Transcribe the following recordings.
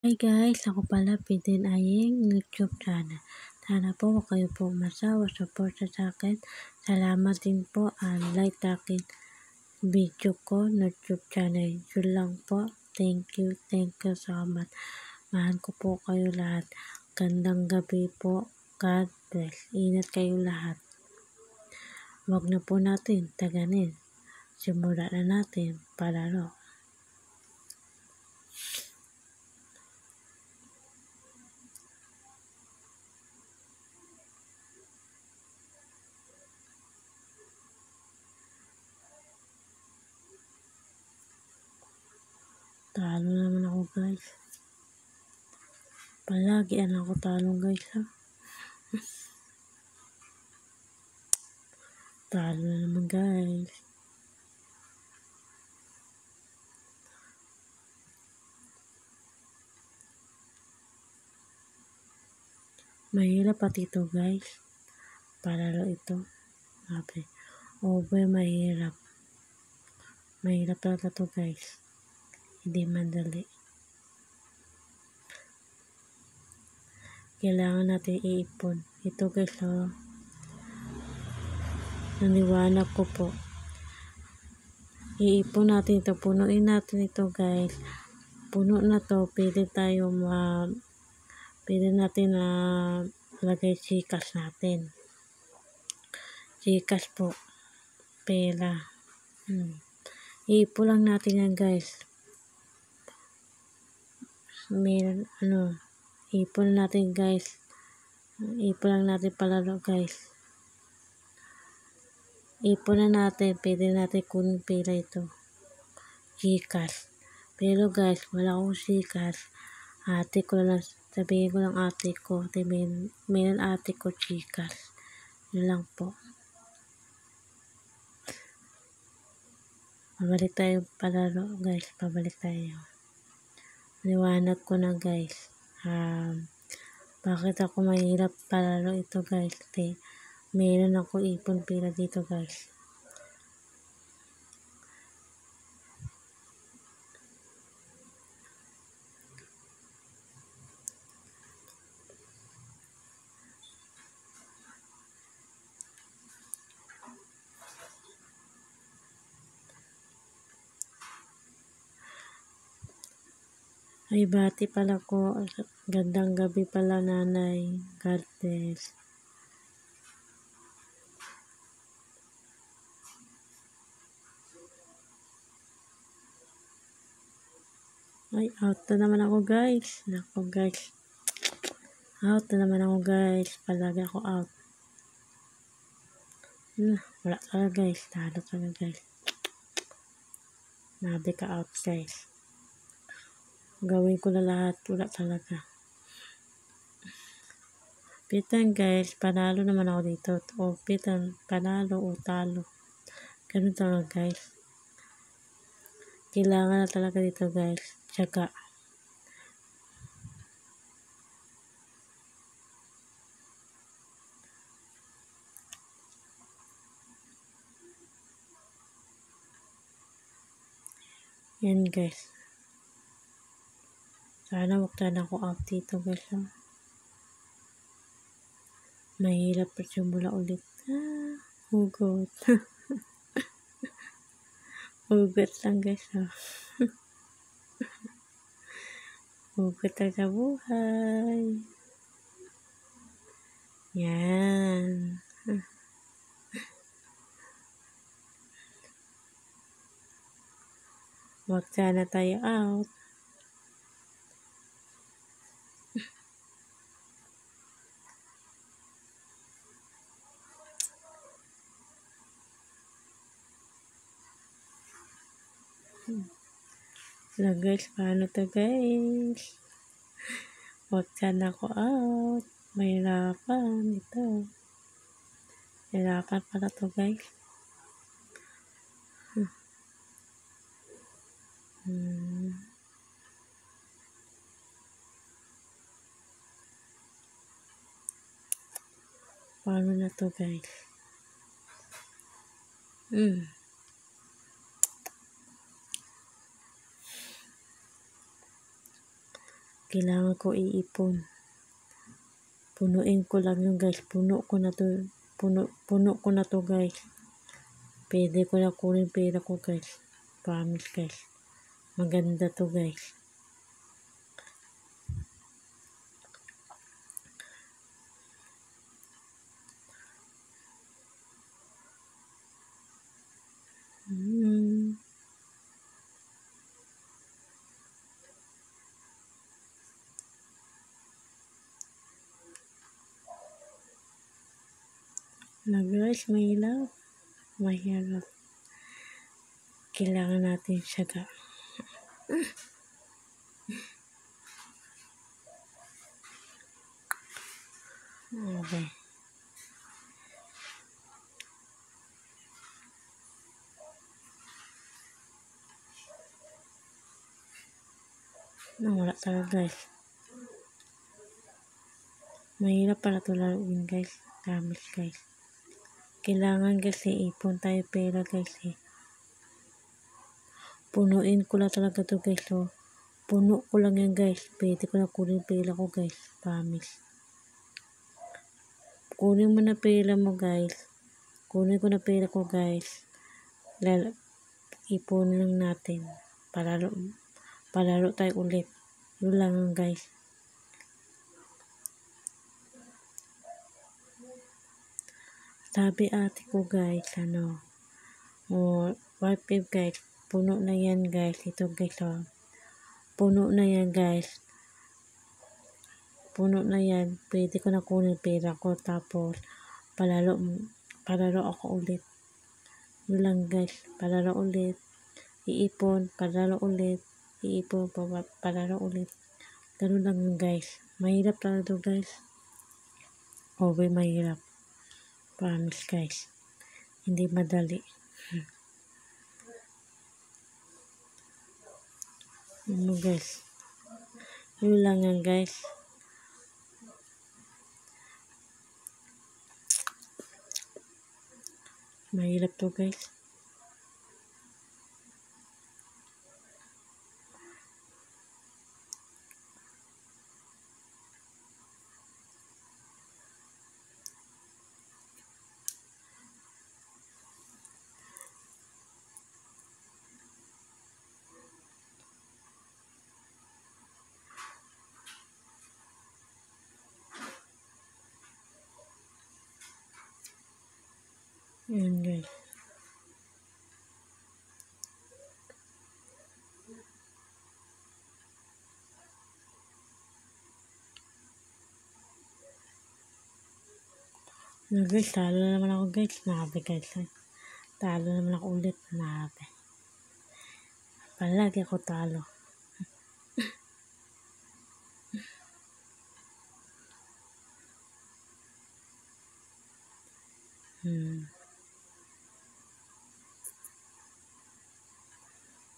Hi guys, ako pala Pidin Aying YouTube channel. Sana po huwag kayo po masawa support sa akin. Salamat din po like akin video ko YouTube channel. Yun lang po. Thank you so much. Mahal ko po kayo lahat. Gandang gabi po. God bless. Ingat kayo lahat. Huwag na po natin taganin. Simulan na natin palaro. Talo naman ako guys. Palagi ako talong guys ha. Talo na naman guys. Mahirap pati ito guys. Palaro ito. Sabi. Mahirap. Mahirap talaga ito guys. Hindi madali. Kailangan natin iipon. Ito guys oh. Naniwanag ko po. Iipon natin ito. Punuin natin ito guys. Puno na to. Pwede natin lagay sikas natin. Sikas po. Pera. Iipon lang natin yan guys. Ipon natin guys. Ipon lang natin palaro guys. Ipon na natin. Pwede natin kunin pera ito. Gcash. Pero guys, wala akong Gcash. Ate ko lang. Sabihin ko lang ate ko. Meron ate ko Gcash. Yun lang po. Pabalik tayo palaro guys. Pabalik tayo. Liwanag ko na guys. Bakit ako mahirap palaro ito guys? Meron ako ipon pera dito guys. Ay, bati pala ko. Gandang gabi pala nanay. God bless. Ay, out na naman ako guys. Nako guys. Out na naman ako guys. Palagi ako out. Wala talaga guys. Talo talaga guys. Nabi ka out guys. Gawin ko na lahat. Wala talaga. Pitan guys. Panalo naman ako dito. O pitan. Panalo o talo. Ganun talaga guys. Kailangan na talaga dito guys. Tiyaga. Yan guys. Sana wag na ako out dito guys. Mahirap pa simula ulit. Hugot. Hugot lang guys. Hugot lang sa buhay. Yan. Wag sana tayo out. So guys, paano to guys? Wag sana ako out. Mahirapan ito. Mahirapan pala to guys. Paano na to guys? kailangan ko iipon. Punuin ko lang yun guys. Puno ko na to guys. Pwede ko na kunin pera ko guys. Promise guys. Maganda to guys. Na guys, mahirap. Kailangan natin siyaga. Okay. Wala talaga guys. Mahirap pala ito laruin guys. Promise guys. Kailangan guys ipon tayo pera guys Punuin ko lang talaga to guys Puno ko lang yan guys. Pwede ko na kunin pera ko guys. Promise. Kunin mo na pera mo guys. Kunin ko na pera ko guys. Ipon lang natin. Palaro tayo ulit. Yun lang guys. Sabi ate ko guys, 5 guys, puno na yan guys. Ito guys, puno na yan guys. Puno na yan. Pwede ko na kunin pera ko. Tapos, palaro ako ulit. Yun lang guys. Palaro ulit. Iipon, palaro ulit. Iipon, palaro ulit. Ganun lang guys. Mahirap talaga guys. Okay, mahirap. Promise guys. Hindi madali. Guys. Yun lang yan guys. Mahirap to guys. Yan guys. Guys, talo naman ako guys. Nabi guys. Talo naman ako ulit. Nabi. Palagi ako talo.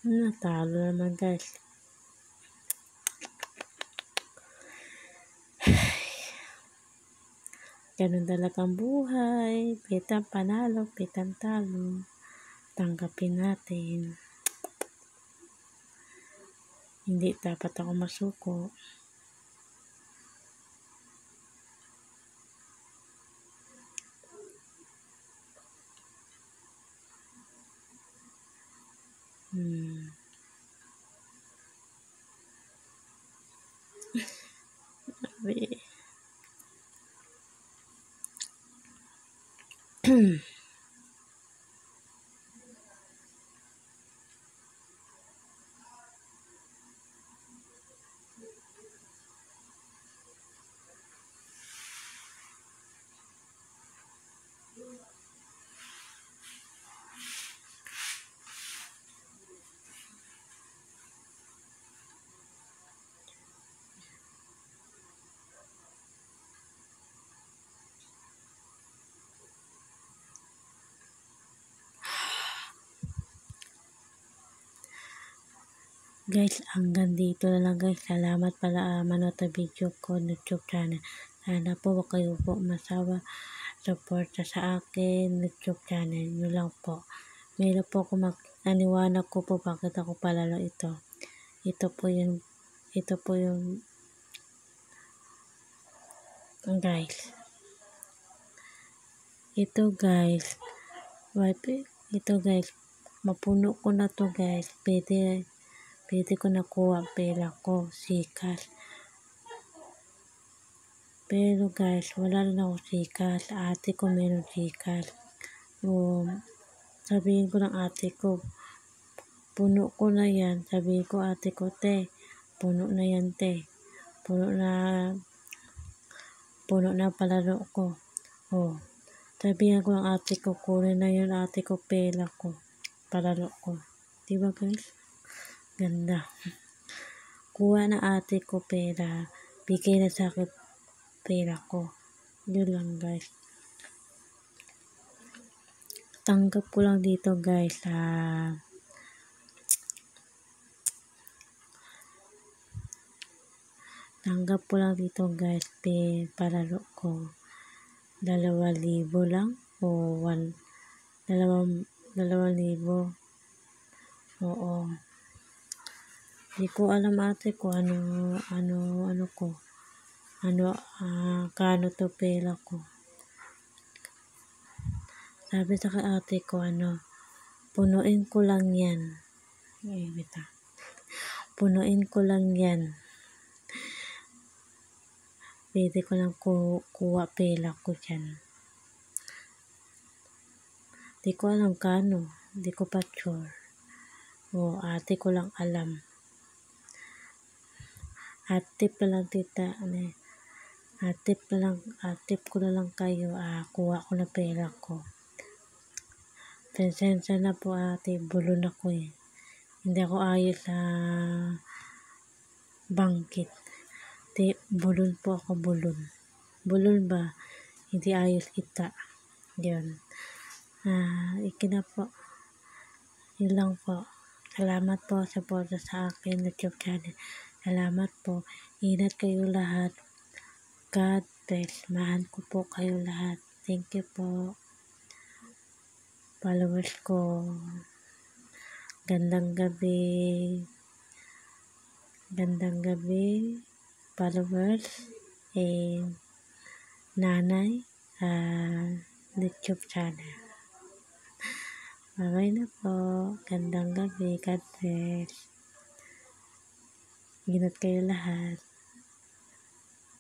Natalo naman guys. Ganun talagang buhay. Pitang panalo, pitang talo. Tanggapin natin. Hindi dapat ako masuko. Guys, hanggang dito na lang guys. Salamat pala manood sa video ko YouTube channel. Sana po wag kayo po masawa suporta sa akin YouTube channel. Yun lang po. Meron po ako naniwanag ko po bakit ako palalo ito. Ito po yung guys. Ito guys. Ito guys. Mapuno ko na to guys. Pwede ko nakuha pera ko. Sikas. Pero guys, wala rin ako sikas. Ate ko meron sikas. O, sabihin ko ng ate ko, puno ko na yan. Sabihin ko ate ko, te, puno na yan te. Puno na palaro ko. O, sabihin ko ng ate ko, kunin na yun ate ko pera ko. Palaro ko. Diba guys? Ganda. Kuha na ate ko pera. Bigay na sa akin pera ko. Yun lang guys. Tanggap ko lang dito guys. Tanggap ko lang dito guys. Palaro ko. 2,000 lang. O 2,000. Oo. Di ko alam ate ko ano ko. Kano to pera ko. Sabi sa ate ko punuin ko lang yan. Punuin ko lang yan. Pwede ko lang kuha pera ko dyan. Di ko alam kano. Di ko pa sure. O, ate ko lang alam. Atip na lang tita. Atip ko na lang kayo. Kuha ko na pera ko. Pasensya na po ate. Bulon ako eh. Hindi ako ayos sa bangkit. Bulon po ako, bulon. Bulon ba? Hindi ayos kita. Yun. Ikina po. Yun lang po. Salamat po sa support sa akin YouTube channel. Salamat po. Ingat kayo lahat. God bless. Mahal ko po kayo lahat. Thank you po. Followers ko. Gandang gabi. Gandang gabi. Followers. Nanay. YouTube channel. Bye-bye na po. Gandang gabi. God bless. Ingat kayo lahat.